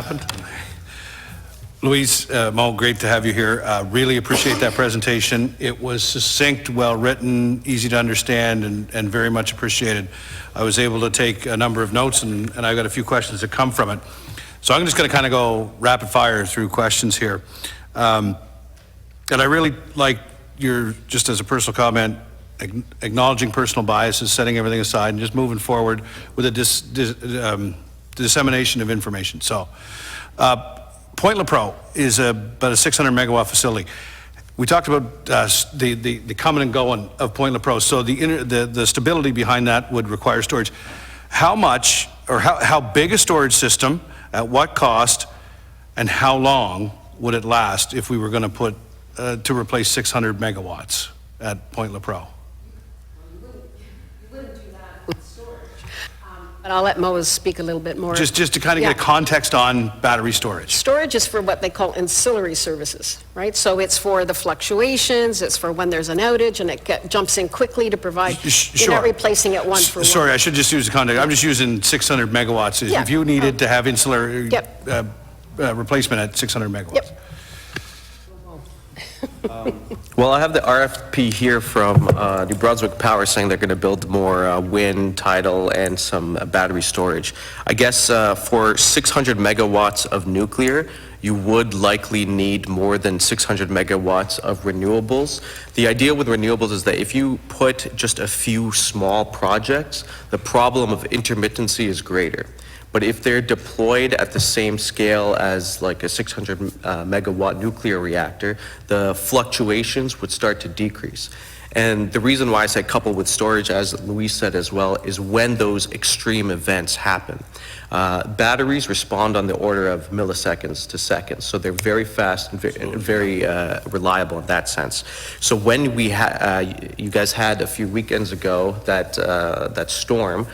happened. Louise, Mo, great to have you here. Really appreciate that presentation. It was succinct, well written, easy to understand, and very much appreciated. I was able to take a number of notes, and I've got a few questions that come from it. So I'm just going to kind of go rapid fire through questions here. And I really like your, just as a personal comment, acknowledging personal biases, setting everything aside, and just moving forward with a dissemination of information. So, Point Lepreau is about a 600 megawatt facility. We talked about the coming and going of Point Lepreau. So the stability behind that would require storage. How much, or how big a storage system, at what cost, and how long would it last if we were going to put to replace 600 megawatts at Point Lepreau? But I'll let Moaz speak a little bit more. Just to kind of get a context on battery storage. Storage is for what they call ancillary services, right? So it's for the fluctuations, it's for when there's an outage and it jumps in quickly to provide, you're not replacing it one for one. Sorry, I should just use the context. I'm just using 600 megawatts. If you needed to have ancillary replacement at 600 megawatts. Yep. Well, I have the RFP here from New Brunswick Power saying they're going to build more wind, tidal, and some battery storage. I guess for 600 megawatts of nuclear, you would likely need more than 600 megawatts of renewables. The idea with renewables is that if you put just a few small projects, the problem of intermittency is greater. But if they're deployed at the same scale as like a 600 megawatt nuclear reactor, the fluctuations would start to decrease. And the reason why I say coupled with storage, as Louise said as well, is when those extreme events happen. Batteries respond on the order of milliseconds to seconds, so they're very fast and very reliable in that sense. So when we you guys had a few weekends ago that storm,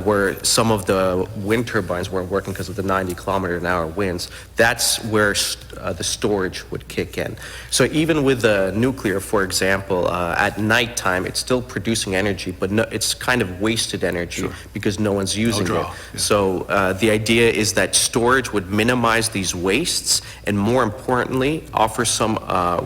where some of the wind turbines weren't working because of the 90-kilometer-an-hour winds, that's where the storage would kick in. So even with the nuclear, for example, at nighttime, it's still producing energy, but it's kind of wasted energy because no one's using it. Yeah. So the idea is that storage would minimize these wastes and, more importantly, offer some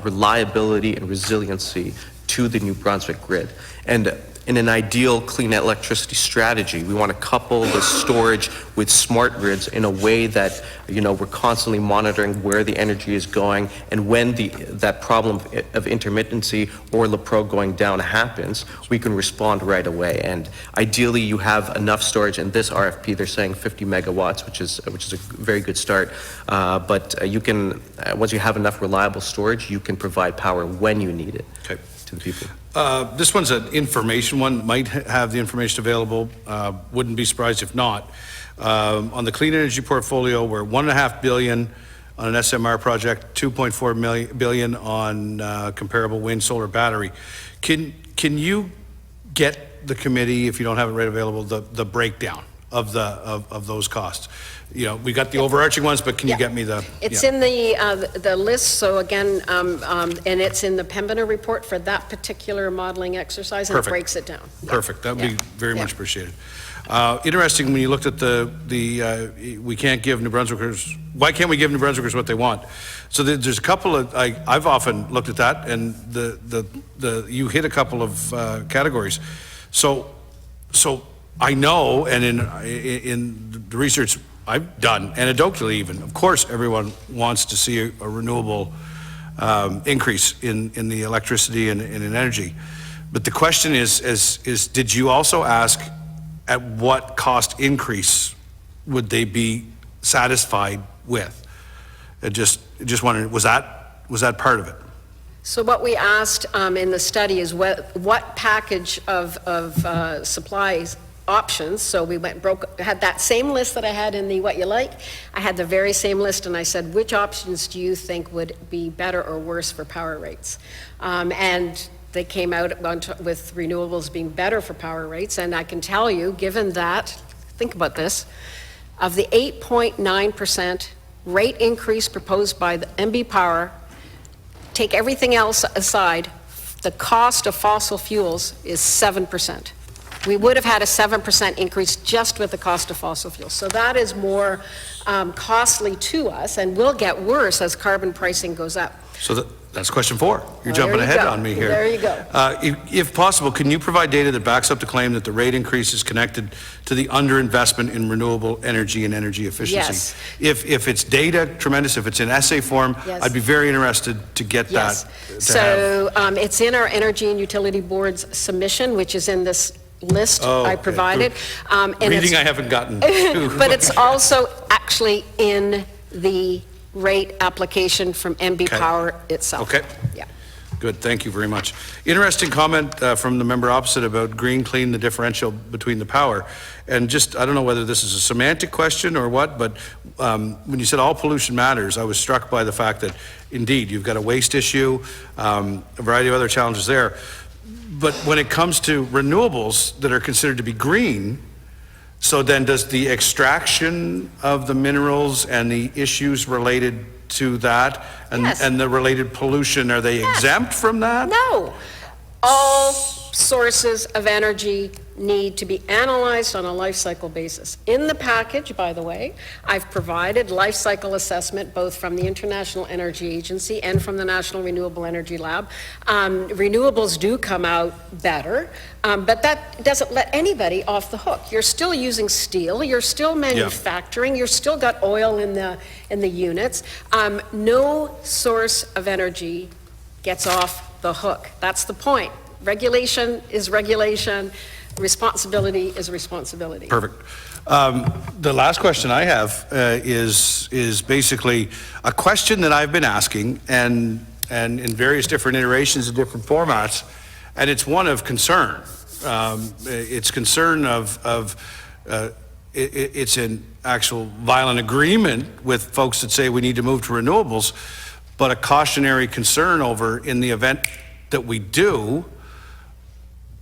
reliability and resiliency to the New Brunswick grid. And in an ideal clean electricity strategy, we want to couple the storage with smart grids in a way that, you know, we're constantly monitoring where the energy is going, and when that problem of intermittency or Lepreau going down happens, we can respond right away. And ideally, you have enough storage. In this RFP, they're saying 50 megawatts, which is a very good start. But you can, once you have enough reliable storage, you can provide power when you need it to the people. This one's an information one, might have the information available, wouldn't be surprised if not. On the clean energy portfolio, we're $1.5 billion on an SMR project, $2.4 billion on comparable wind, solar, battery. Can you get the committee, if you don't have it right available, the breakdown of those costs? You know, we got the overarching ones, but can you get me the? It's in the list. So again, and it's in the Pembina report for that particular modeling exercise, and it breaks it down. Perfect. That would be very much appreciated. Interesting when you looked at we can't give New Brunswickers. Why can't we give New Brunswickers what they want? So there's a couple of I've often looked at that, and you hit a couple of categories. So I know, and in the research I've done, anecdotally even, of course, everyone wants to see a renewable increase in the electricity and in energy. But the question is, did you also ask at what cost increase would they be satisfied with? I just wondering, was that part of it? So what we asked in the study is what package of supplies options. So we had that same list that I had in the What You Like. I had the very same list, and I said, which options do you think would be better or worse for power rates? And they came out with renewables being better for power rates. And I can tell you, given that, think about this, of the 8.9% rate increase proposed by the MB Power, take everything else aside, the cost of fossil fuels is 7%. we would have had a 7% increase just with the cost of fossil fuels. So that is more costly to us and will get worse as carbon pricing goes up. So that's question 4. You're Well, jumping there you ahead go. on me here. There you go. If possible, can you provide data that backs up the claim that the rate increase is connected to the underinvestment in renewable energy and energy efficiency? Yes. If it's data, tremendous. If it's in essay form, Yes. I'd be very interested to get Yes. that. to have. So it's in our Energy and Utility Board's submission, which is in this list Oh, I okay. provided. And Reading it's- I haven't gotten to. But it's also actually in the rate application from MB Okay. Power itself. Okay. Yeah. Good, thank you very much. Interesting comment from the member opposite about green clean, the differential between the power. And just, I don't know whether this is a semantic question or what, but when you said all pollution matters, I was struck by the fact that indeed, you've got a waste issue, a variety of other challenges there. But when it comes to renewables that are considered to be green, so then does the extraction of the minerals and the issues related to that and, Yes. and the related pollution, are they Yes. exempt from that? No. All sources of energy need to be analyzed on a life cycle basis. In the package, by the way, I've provided life cycle assessment both from the International Energy Agency and from the National Renewable Energy Lab. Renewables do come out better, but that doesn't let anybody off the hook. You're still using steel, you're still manufacturing, you're still got oil in the units. No source of energy gets off the hook. That's the point. Regulation is regulation. Responsibility is responsibility. Perfect. The last question I have is basically a question that I've been asking and in various different iterations and different formats, and it's one of concern. It's concern it's an actual violent agreement with folks that say we need to move to renewables, but a cautionary concern over in the event that we do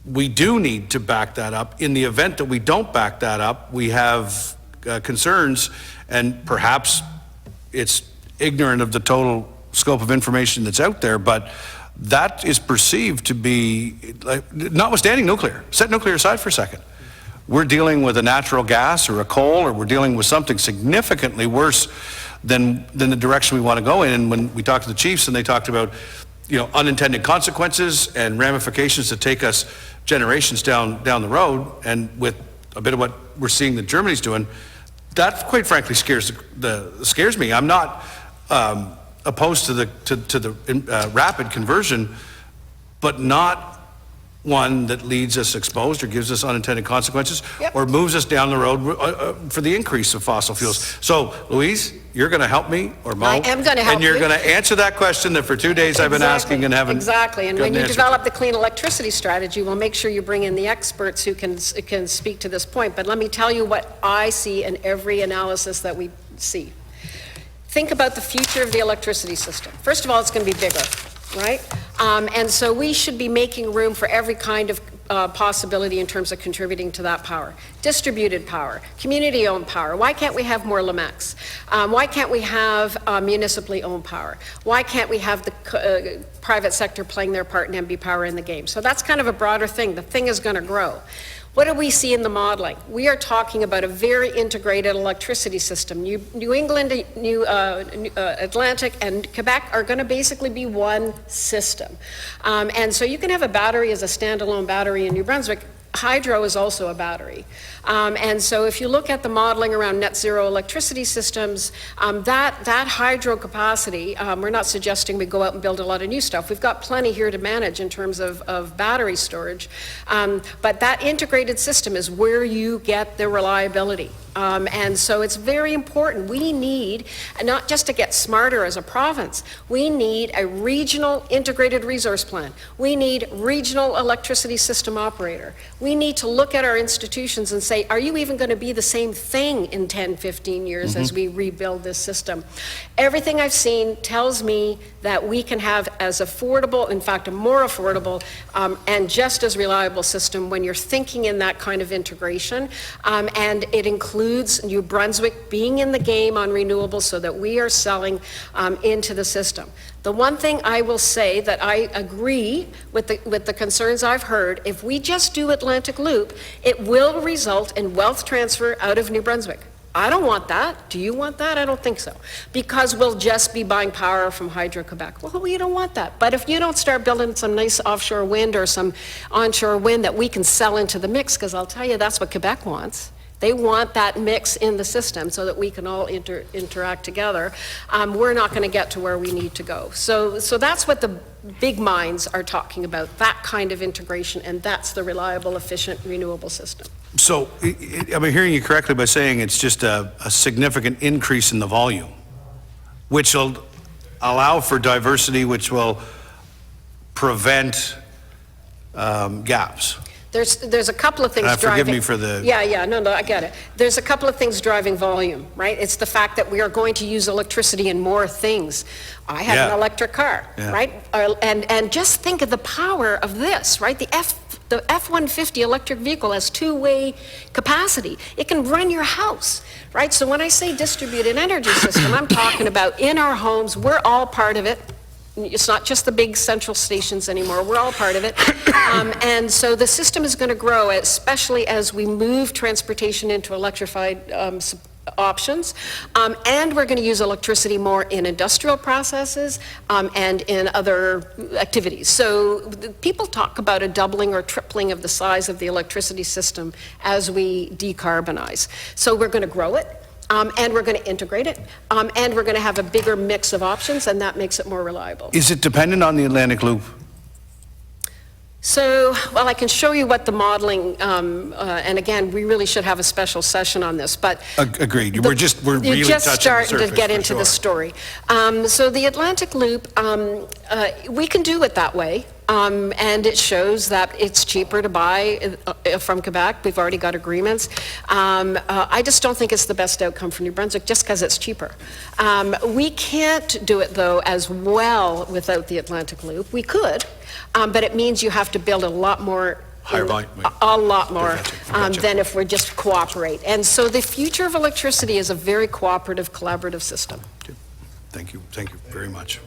need to back that up. In the event that we don't back that up, we have concerns, and perhaps it's ignorant of the total scope of information that's out there, but that is perceived to be, notwithstanding nuclear, set nuclear aside for a second, we're dealing with a natural gas or a coal, or we're dealing with something significantly worse than the direction we want to go in. And when we talked to the chiefs and they talked about unintended consequences and ramifications that take us generations down the road, and with a bit of what we're seeing that Germany's doing, that quite frankly scares me. I'm not opposed to the rapid conversion, but not one that leads us exposed or gives us unintended consequences. Yep. Or moves us down the road for the increase of fossil fuels. So, Louise, you're going to help me, or Mo? I am gonna help And you're you. going to answer that question that for 2 days I've been asking and haven't Exactly, and gotten when you an answer. develop the clean electricity strategy, we'll make sure you bring in the experts who can speak to this point. But let me tell you what I see in every analysis that we see. Think about the future of the electricity system. First of all, it's going to be bigger, right? And so we should be making room for every kind of possibility in terms of contributing to that power. Distributed power, community-owned power. Why can't we have more LMEX? Why can't we have municipally owned power? Why can't we have the private sector playing their part in MB Power in the game? So that's kind of a broader thing. The thing is going to grow. What do we see in the modeling? We are talking about a very integrated electricity system. New England, New Atlantic, and Quebec are going to basically be one system. And so you can have a battery as a standalone battery in New Brunswick. Hydro is also a battery. And so if you look at the modeling around net zero electricity systems, that hydro capacity, we're not suggesting we go out and build a lot of new stuff. We've got plenty here to manage in terms of battery storage. But that integrated system is where you get the reliability. And so it's very important. We need, not just to get smarter as a province, we need a regional integrated resource plan. We need regional electricity system operator. We need to look at our institutions and say, are you even going to be the same thing in 10, 15 years as we rebuild this system? Everything I've seen tells me that we can have as affordable, in fact, a more affordable and just as reliable system when you're thinking in that kind of integration. And it includes includes New Brunswick being in the game on renewables so that we are selling into the system. The one thing I will say that I agree with the concerns I've heard, if we just do Atlantic Loop, it will result in wealth transfer out of New Brunswick. I don't want that. Do you want that? I don't think so. Because we'll just be buying power from Hydro-Quebec. Well, you don't want that. But if you don't start building some nice offshore wind or some onshore wind that we can sell into the mix, because I'll tell you, that's what Quebec wants. They want that mix in the system so that we can all interact together. We're not going to get to where we need to go. So that's what the big minds are talking about, that kind of integration, and that's the reliable, efficient, renewable system. So, am I hearing you correctly by saying it's just a significant increase in the volume, which will allow for diversity, which will prevent gaps? There's a couple of things driving... Forgive me for the... Yeah, no, I get it. There's a couple of things driving volume, right? It's the fact that we are going to use electricity in more things. I have an electric car, right? And just think of the power of this, right? The F-150 electric vehicle has two-way capacity. It can run your house, right? So when I say distributed energy system, I'm talking about in our homes, we're all part of it. It's not just the big central stations anymore. We're all part of it. And so the system is going to grow, especially as we move transportation into electrified options. And we're going to use electricity more in industrial processes and in other activities. So people talk about a doubling or tripling of the size of the electricity system as we decarbonize. So we're going to grow it. And we're going to integrate it, and we're going to have a bigger mix of options, and that makes it more reliable. Is it dependent on the Atlantic Loop? So, well, I can show you what the modeling, and again, we really should have a special session on this, but... Agreed. We're really just touching starting the surface, to get into the story. So the Atlantic Loop, we can do it that way. And it shows that it's cheaper to buy from Quebec. We've already got agreements. I just don't think it's the best outcome for New Brunswick just because it's cheaper. We can't do it, though, as well without the Atlantic Loop. We could, but it means you have to build a lot more higher volume. A lot more Gotcha. than if we just cooperate. And so the future of electricity is a very cooperative, collaborative system. Thank you very much.